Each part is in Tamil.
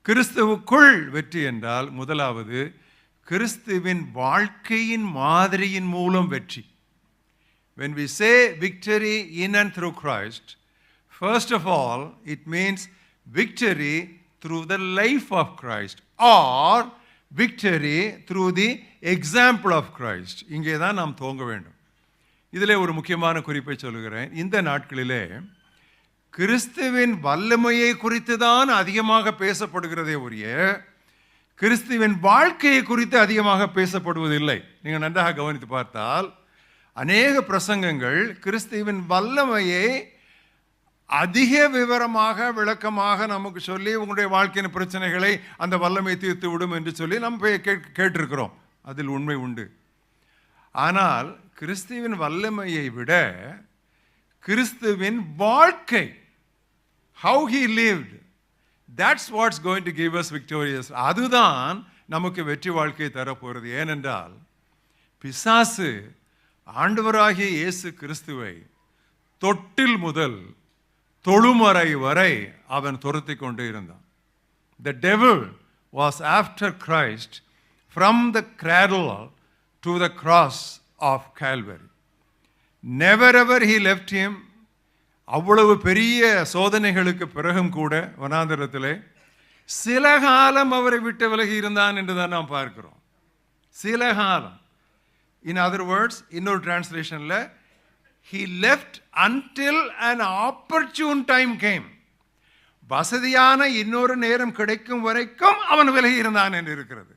கிறிஸ்துவுக்குள் வெற்றி என்றால் முதலாவது கிறிஸ்துவின் வாழ்க்கையின் மாதிரியின் மூலம் வெற்றி. When we say victory in and through Christ, first of all, it means victory through the life of Christ or victory through the example of Christ. இங்கே தான் நாம் துவங்க வேண்டும். இதிலே ஒரு முக்கியமான குறிப்பை சொல்லுகிறேன். இந்த நாட்களிலே கிறிஸ்துவின் வல்லமையை குறித்து தான் அதிகமாக பேசப்படுகிறதே ஒழிய கிறிஸ்துவின் வாழ்க்கையை குறித்து அதிகமாக பேசப்படுவதில்லை. நீங்கள் நன்றாக கவனித்து பார்த்தால் அநேக பிரசங்கங்கள் கிறிஸ்துவின் வல்லமையை அதிக விவரமாக விளக்கமாக நமக்கு சொல்லி உங்களுடைய வாழ்க்கையின் பிரச்சனைகளை அந்த வல்லமை தீர்த்து விடும் என்று சொல்லி நம்ம கேட்டிருக்கிறோம். அதில் உண்மை உண்டு. ஆனால் கிறிஸ்துவின் வல்லமையை விட கிறிஸ்துவின் வாழ்க்கை, how he lived, that's what's going to give us victorious. அதுதான் நமக்கு வெற்றி வாழ்க்கையை தரப்போகிறது. ஏனென்றால் பிசாசு ஆண்டவராகிய இயேசு கிறிஸ்துவை தொட்டில் முதல் தொழுமறை வரை அவன் துரத்தி கொண்டே இருந்தான். The devil was after Christ from the cradle to the cross of Calvary. Never ever he left him. அவ்வளவு பெரிய சோதனைகளுக்கு பிறகும் கூட வனாந்தரத்திலே சில காலம் அவரை விட்டு விலகி இருந்தான் என்று தான் நாம் பார்க்கிறோம். சில காலம். In other words, இன்னொரு டிரான்ஸ்லேஷன்ல he left until an opportune time came. வசதியான இன்னொரு நேரம் கிடைக்கும் வரைக்கும் அவன் விலகி இருந்தான் என்று இருக்கிறது.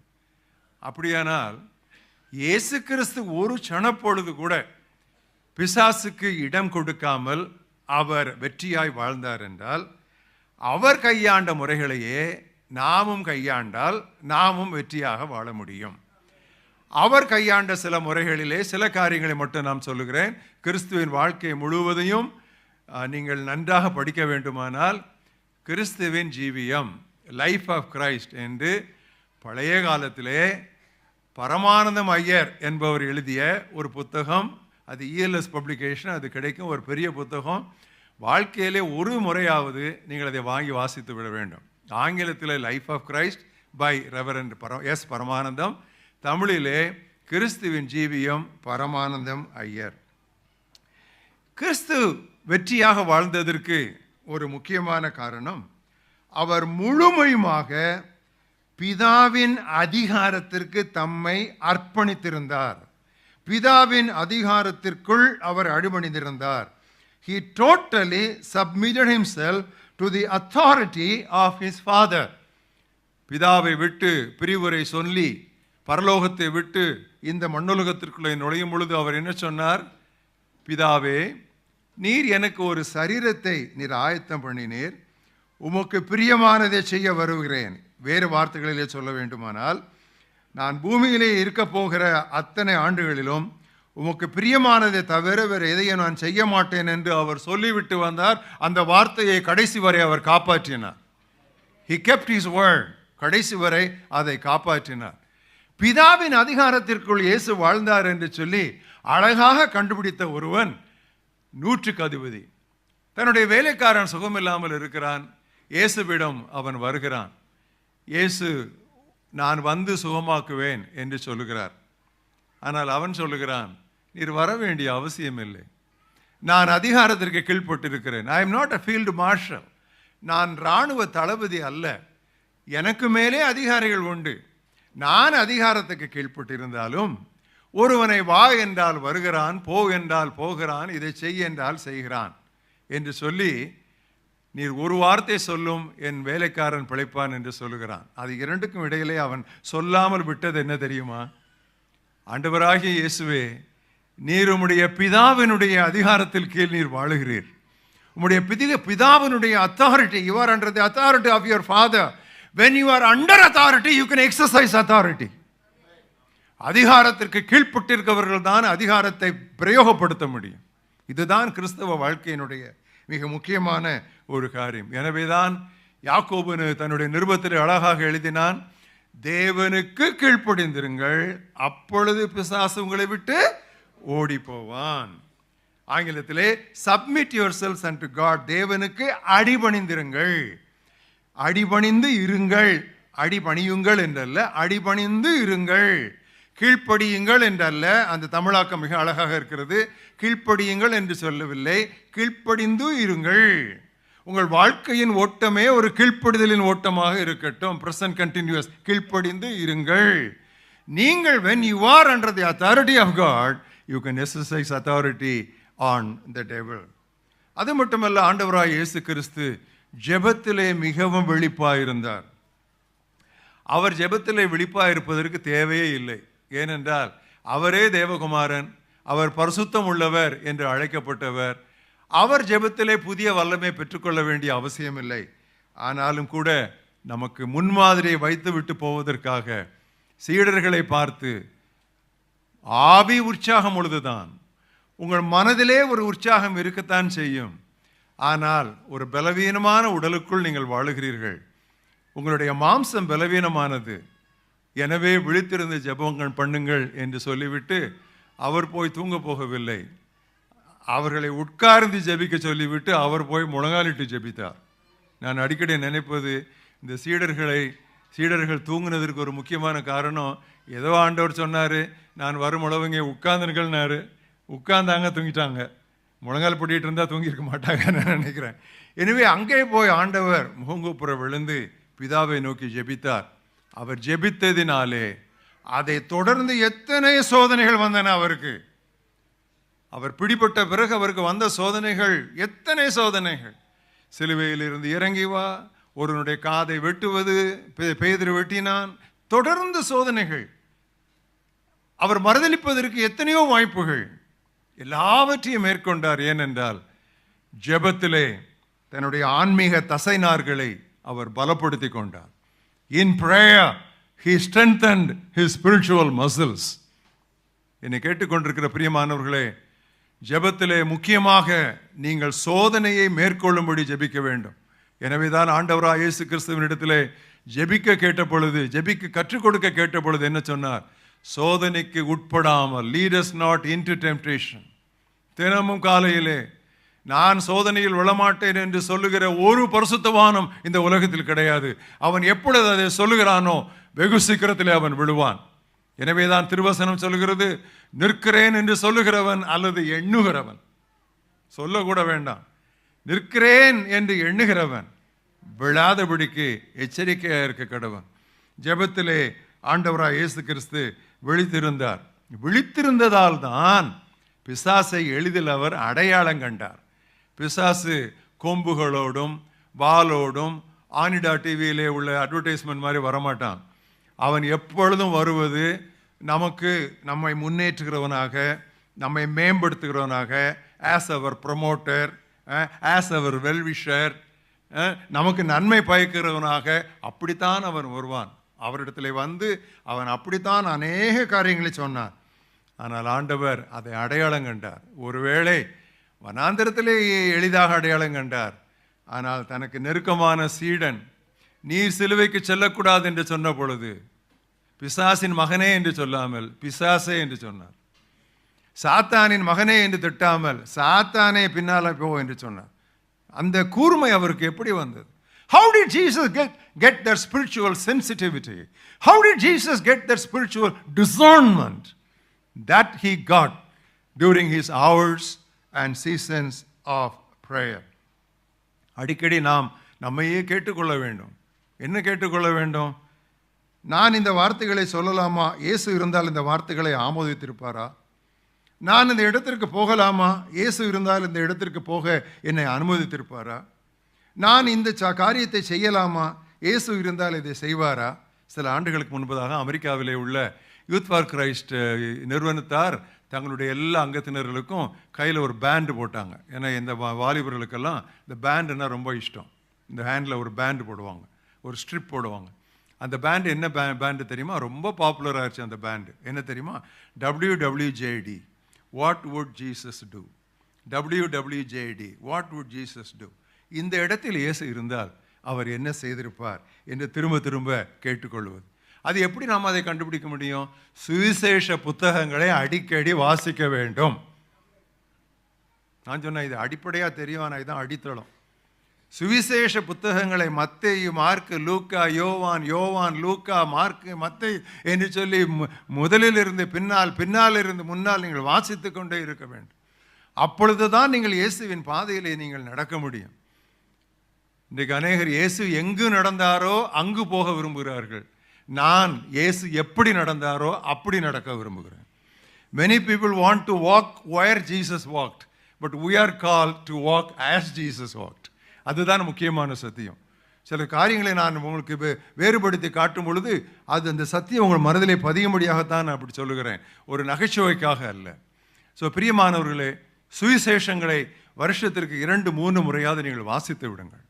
அப்படியானால் இயேசு கிறிஸ்து ஒரு சணப்பொழுது கூட பிசாசுக்கு இடம் கொடுக்காமல் அவர் வெற்றியாய் வாழ்ந்தார் என்றால் அவர் கையாண்ட முறைகளையே நாமும் கையாண்டால் நாமும் வெற்றியாக வாழ முடியும். அவர் கையாண்ட சில முறைகளிலே சில காரியங்களை மட்டும் நான் சொல்லுகிறேன். கிறிஸ்துவின் வாழ்க்கை முழுவதையும் நீங்கள் நன்றாக படிக்க வேண்டுமானால் கிறிஸ்துவின் ஜீவியம், லைஃப் ஆஃப் கிரைஸ்ட் என்று பழைய காலத்திலே பரமானந்தம் ஐயர் என்பவர் எழுதிய ஒரு புத்தகம், அது இஎல்எஸ் பப்ளிகேஷன், அது கிடைக்கும் ஒரு பெரிய புத்தகம். வாழ்க்கையிலே ஒரு முறையாவது நீங்கள் அதை வாங்கி வாசித்து விட வேண்டும். ஆங்கிலத்தில் life of Christ by reverend S Paramanandam, தமிழிலே கிறிஸ்துவின் ஜீவியம் பரமானந்தம் ஐயர். கிறிஸ்து வெற்றியாக வாழ்ந்ததற்கு ஒரு முக்கியமான காரணம், அவர் முழுமையுமாக பிதாவின் அதிகாரத்திற்கு தம்மை அர்ப்பணித்திருந்தார். பிதாவின் அதிகாரத்திற்குள் அவர் அடிபணிந்திருந்தார். He totally submitted himself to the authority of his father. பிதாவை விட்டு பிரிவுரை சொல்லி பரலோகத்தை விட்டு இந்த மண்ணுலகத்திற்குள்ளே நுழையும் பொழுது அவர் என்ன சொன்னார்? பிதாவே, நீர் எனக்கு ஒரு சரீரத்தை நீர் ஆயத்தம் பண்ணினீர், உமக்கு பிரியமானதை செய்ய வருகிறேன். வேறு வார்த்தைகளிலே சொல்ல வேண்டுமானால், நான் பூமியிலே இருக்க போகிற அத்தனை ஆண்டுகளிலும் உமக்கு பிரியமானதை தவிர வேறு எதையும் நான் செய்ய மாட்டேன் என்று அவர் சொல்லிவிட்டு வந்தார். அந்த வார்த்தையை கடைசி வரை அவர் காப்பாற்றினார். He kept his word. கடைசி வரை அதை காப்பாற்றினார். பிதாவின் அதிகாரத்திற்குள் இயேசு வாழ்ந்தார் என்று சொல்லி அழகாக கண்டுபிடித்த ஒருவன் நூற்றுக்கு அதிபதி. தன்னுடைய வேலைக்காரன் சுகமில்லாமல் இருக்கிறான். இயேசுவிடம் அவன் வருகிறான். இயேசு நான் வந்து சுகமாக்குவேன் என்று சொல்லுகிறார். ஆனால் அவன் சொல்லுகிறான், நீர் வர வேண்டிய அவசியம் இல்லை, நான் அதிகாரத்திற்கு கீழ்பட்டிருக்கிறேன். I am not a field marshal, நான் இராணுவ தளபதி அல்ல, எனக்கு மேலே அதிகாரிகள் உண்டு. நான் அதிகாரத்துக்கு கீழ்பட்டிருந்தாலும் ஒருவனை வா என்றால் வருகிறான், போ என்றால் போகிறான், இதை செய் என்றால் செய்கிறான் என்று சொல்லி, நீர் ஒரு வார்த்தை சொல்லும் என் வேலைக்காரன் பிழைப்பான் என்று சொல்லுகிறான். அது இரண்டுக்கும் இடையிலே அவன் சொல்லாமல் விட்டது என்ன தெரியுமா? ஆண்டவராகிய இயேசுவே, நீர் உம்முடைய பிதாவினுடைய அதிகாரத்தில் கீழ் நீர் வாழுகிறீர். உம்முடைய பிதாவினுடைய authority, you are under the authority of your father. When you are under authority, you can exercise authority. அதிகாரத்திற்கு கீழ்ப்பட்டிருக்கவர்கள் தான் அதிகாரத்தை பிரயோகப்படுத்த முடியும். இதுதான் கிறிஸ்தவ வாழ்க்கையினுடைய மிக முக்கியமான ஒரு காரியம். எனவேதான் யாக்கோபு தன்னுடைய நிருபத்தில் அழகாக எழுதினான், தேவனுக்கு கீழ்ப்படிந்திருங்கள், அப்பொழுது பிசாசு உங்களை விட்டு ஓடி போவான். ஆங்கிலத்திலே submit yourselves unto God, தேவனுக்கு அடிபணிந்திருங்கள். அடிபணிந்து இருங்கள். அடிபணியுங்கள் என்றல்ல, அடிபணிந்து இருங்கள். கீழ்ப்படியுங்கள் என்றல்ல, அந்த தமிழாக்கம் மிக அழகாக இருக்கிறது. கீழ்ப்படியுங்கள் என்று சொல்லவில்லை, கீழ்ப்படிந்து இருங்கள். உங்கள் வாழ்க்கையின் ஓட்டமே ஒரு கீழ்ப்படிதலின் ஓட்டமாக இருக்கட்டும். Present continuous. கீழ்ப்படிந்து இருங்கள். நீங்கள் when you are under the authority of God, you can exercise authority on the devil. அது மட்டுமல்ல, ஆண்டவராய் இயேசு கிறிஸ்து ஜெபத்திலே மிகவும் விழிப்பாயிருந்தார். அவர் ஜெபத்திலே விழிப்பாயிருப்பதற்கு தேவையே இல்லை. ஏனென்றால் அவரே தேவகுமாரன், அவர் பரிசுத்தம் உள்ளவர் என்று அழைக்கப்பட்டவர். அவர் ஜெபத்திலே புதிய வல்லமை பெற்றுக்கொள்ள வேண்டிய அவசியமில்லை. ஆனாலும் கூட நமக்கு முன்மாதிரியை வைத்து விட்டு போவதற்காக சீடர்களை பார்த்து, ஆவி உற்சாகம் உள்ளதுதான், உங்கள் மனதிலே ஒரு உற்சாகம் இருக்கத்தான் செய்யும், ஆனால் ஒரு பலவீனமான உடலுக்குள் நீங்கள் வாழுகிறீர்கள், உங்களுடைய மாம்சம் பலவீனமானது, எனவே விழித்திருந்து ஜெபங்கள் பண்ணுங்கள் என்று சொல்லிவிட்டு அவர் போய் தூங்க போகவில்லை. அவர்களை உட்கார்ந்து ஜெபிக்க சொல்லிவிட்டு அவர் போய் முழங்காலிட்டு ஜெபித்தார். நான் அடிக்கடி நினைப்பது, இந்த சீடர்கள் தூங்குனதற்கு ஒரு முக்கியமான காரணம், ஏதோ ஆண்டவர் சொன்னார், நான் வரும் அளவுங்க உட்கார்ந்துருக்கள்னாரு, உட்கார்ந்தாங்க, தூங்கிட்டாங்க. முழங்கால் போட்டிகிட்டு இருந்தால் தூங்கியிருக்க மாட்டாங்க நான் நினைக்கிறேன். எனவே அங்கே போய் ஆண்டவர் முகங்குப்புற விழுந்து பிதாவை நோக்கி ஜெபித்தார். அவர் ஜெபித்ததினாலே அதை தொடர்ந்து எத்தனை சோதனைகள் வந்தன அவருக்கு. அவர் பிடிபட்ட பிறகு அவருக்கு வந்த சோதனைகள் எத்தனை சோதனைகள். சிலுவையில் இருந்து இறங்கி வா, ஒருவனுடைய காதை வெட்டுவது, பேதுரு வெட்டினான், தொடர்ந்து சோதனைகள். அவர் மறுதலிப்பதற்கு எத்தனையோ வாய்ப்புகள், எல்லாவற்றையும் மேற்கொண்டார். ஏனென்றால் ஜெபத்திலே தன்னுடைய ஆன்மீக தசைநார்களை அவர் பலப்படுத்தி கொண்டார். In prayer he strengthened his spiritual muscles. என்னை கேட்டுக்கொண்டிருக்கிற பிரியமானவர்களே, ஜெபத்திலே முக்கியமாக நீங்கள் சோதனையை மேற்கொள்ளும்படி ஜெபிக்க வேண்டும். எனவேதான் ஆண்டவராய் இயேசு கிறிஸ்துவினிடத்திலே ஜெபிக்க கேட்ட பொழுது, ஜெபிக்க கற்றுக் கொடுக்க கேட்ட பொழுது என்ன சொன்னார்? சோதனைக்கு உட்படாமல், lead us not into temptation. தினமும் காலையிலே நான் சோதனையில் விழமாட்டேன் என்று சொல்லுகிற ஒரு பரிசுத்தவானும் இந்த உலகத்தில் கிடையாது. அவன் எப்பொழுது அதை சொல்லுகிறானோ வெகு சீக்கிரத்திலே அவன் விழுவான். எனவேதான் திருவசனம் சொல்லுகிறது, நிற்கிறேன் என்று சொல்லுகிறவன் அல்லது எண்ணுகிறவன், சொல்லக்கூட வேண்டாம், நிற்கிறேன் என்று எண்ணுகிறவன் விழாதபடிக்கு எச்சரிக்கையாக இருக்க கடவன். ஜெபத்திலே ஆண்டவராய் இயேசு கிறிஸ்து விழித்திருந்தார். விழித்திருந்ததால் தான் பிசாசை எளிதில் அவர் அடையாளம் கண்டார். பிசாசு கொம்புகளோடும் வாளோடும் ஆனிடா டிவியிலே உள்ள அட்வர்டைஸ்மெண்ட் மாதிரி வரமாட்டான். அவன் எப்பொழுதும் வருவது நம்மை முன்னேற்றுகிறவனாக, நம்மை மேம்படுத்துகிறவனாக, ஆஸ் அவர் ப்ரொமோட்டர், ஆஸ் அவர் வெல்விஷர், நமக்கு நன்மை பயக்கிறவனாக அப்படித்தான் அவன் வருவான். அவரிடத்தில் வந்து அவன் அப்படித்தான் அநேக காரியங்களை சொன்னான். ஆனால் ஆண்டவர் அதை அடையாளம் கண்டார். ஒருவேளை வனாந்திரத்திலே எளிதாக அடையாளம் கண்டார். ஆனால் தனக்கு நெருக்கமான சீடன், நீர் சிலுவைக்கு செல்லக்கூடாது என்று சொன்ன பொழுது பிசாசின் மகனே என்று சொல்லாமல் பிசாசே என்று சொன்னார். சாத்தானின் மகனே என்று திட்டாமல் சாத்தானே பின்னால போ என்று சொன்னார். அந்த கூர்மை அவருக்கு எப்படி வந்தது? How did Jesus get that spiritual sensitivity? How did Jesus get that spiritual discernment that he got during his hours and seasons of prayer? அடிக்கடி நாம் நம்மையே கேட்டுக்கொள்ள வேண்டும். என்ன கேட்டுக்கொள்ள வேண்டும்? நான் இந்த வார்த்தைகளை சொல்லலாமா? இயேசு இருந்தால் இந்த வார்த்தைகளை ஆமோதித்திருப்பாரா? நான் இந்த இடத்திற்கு போகலாமா? இயேசு இருந்தால் இந்த இடத்திற்கு போக என்னை அனுமதித்திருப்பாரா? நான் இந்த காரியத்தை செய்யலாமா? இயேசு இருந்தால் இதை செய்வாரா? சில ஆண்டுகளுக்கு முன்பதாக அமெரிக்காவிலே உள்ள யூத் ஃபார் கிரைஸ்ட் நிறுவனத்தார் தங்களுடைய எல்லா அங்கத்தினர்களுக்கும் கையில் ஒரு பேண்டு போட்டாங்க. ஏன்னா இந்த வாலிபர்களுக்கெல்லாம் இந்த பேண்டுன்னா ரொம்ப இஷ்டம். இந்த ஹேண்டில் ஒரு பேண்டு போடுவாங்க, ஒரு ஸ்ட்ரிப் போடுவாங்க. அந்த பேண்டு என்ன பேண்டு தெரியுமா? ரொம்ப பாப்புலர் ஆயிடுச்சு அந்த பேண்டு. என்ன தெரியுமா? WWJD, what would Jesus two? WWJD, what would Jesus two? இந்த இடத்தில் இயேசு இருந்தால் அவர் என்ன செய்திருப்பார் என்று திரும்ப திரும்ப கேட்டுக்கொள்வது. அது எப்படி நாம் அதை கண்டுபிடிக்க முடியும்? சுவிசேஷ புத்தகங்களை அடிக்கடி வாசிக்க வேண்டும். நான் சொன்னேன் இது அடிப்படையாக தெரியும், ஆனால் இதுதான் அடித்தளம். சுவிசேஷ புத்தகங்களை மத்தேயு, மார்க்கு, லூக்கா, யோவான், யோவான், லூக்கா, மார்க்கு, மத்தேயு என்று சொல்லி முதலிலிருந்து பின்னால், பின்னாலிருந்து முன்னால் நீங்கள் வாசித்து கொண்டே இருக்க வேண்டும். அப்பொழுது தான் நீங்கள் இயேசுவின் பாதையிலே நீங்கள் நடக்க முடியும். இன்றைக்கு அநேகர் இயேசு எங்கு நடந்தாரோ அங்கு போக விரும்புகிறார்கள். நான் இயேசு எப்படி நடந்தாரோ அப்படி நடக்க விரும்புகிறேன். Many people want to walk where Jesus walked, but we are called to walk as Jesus walked. அதுதான் முக்கியமான சத்தியம். சில காரியங்களை நான் உங்களுக்கு வேறுபடுத்தி காட்டும் பொழுது அது அந்த சத்தியம் உங்கள் மனதிலே பதியும்படியாகத்தான் நான் அப்படி சொல்லுகிறேன், ஒரு நகைச்சுவைக்காக அல்ல. ஸோ பிரியமானவர்களே, சுவிசேஷங்களை வருஷத்திற்கு 2-3 முறையாவது நீங்கள் வாசித்து விடுங்கள்.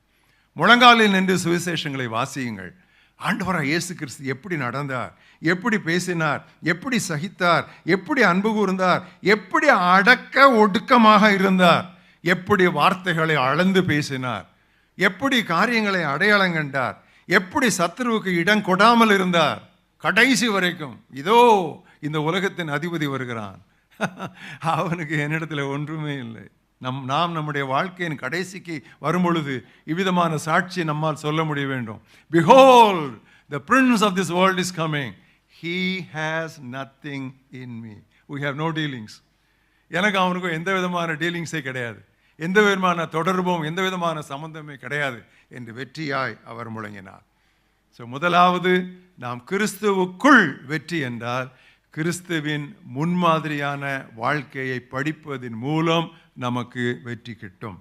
முழங்காலில் நின்று சுவிசேஷங்களை வாசியுங்கள். ஆண்டவராக இயேசு கிறிஸ்து எப்படி நடந்தார், எப்படி பேசினார், எப்படி சகித்தார், எப்படி அன்பு கூர்ந்தார், எப்படி அடக்க ஒடுக்கமாக இருந்தார், எப்படி வார்த்தைகளை அளந்து பேசினார், எப்படி காரியங்களை அடையாளம் கண்டார், எப்படி சத்துருவுக்கு இடம் கொடாமல் இருந்தார் கடைசி வரைக்கும். இதோ இந்த உலகத்தின் அதிபதி வருகிறான், அவனுக்கு என்னிடத்தில் ஒன்றுமே இல்லை. நாம் நம்முடைய வாழ்க்கையின் கடைசிக்கு வரும்பொழுது இவ்விதமான சாட்சி நம்மால் சொல்ல முடிய வேண்டும். Behold, the prince of this world is coming. He has nothing in me. We have no dealings. எனக்கு அவனுக்கும் எந்த விதமான டீலிங்ஸே கிடையாது, எந்த விதமான தொடர்பும், எந்த விதமான சம்பந்தமே கிடையாது என்று வெற்றியாய் அவர் முழங்கினார். ஸோ முதலாவது, நாம் கிறிஸ்துவுக்குள் வெற்றி என்றால் கிறிஸ்துவின் முன்மாதிரியான வாழ்க்கையை படிப்பதின் மூலம் நமக்கு வெற்றி கிட்டும்.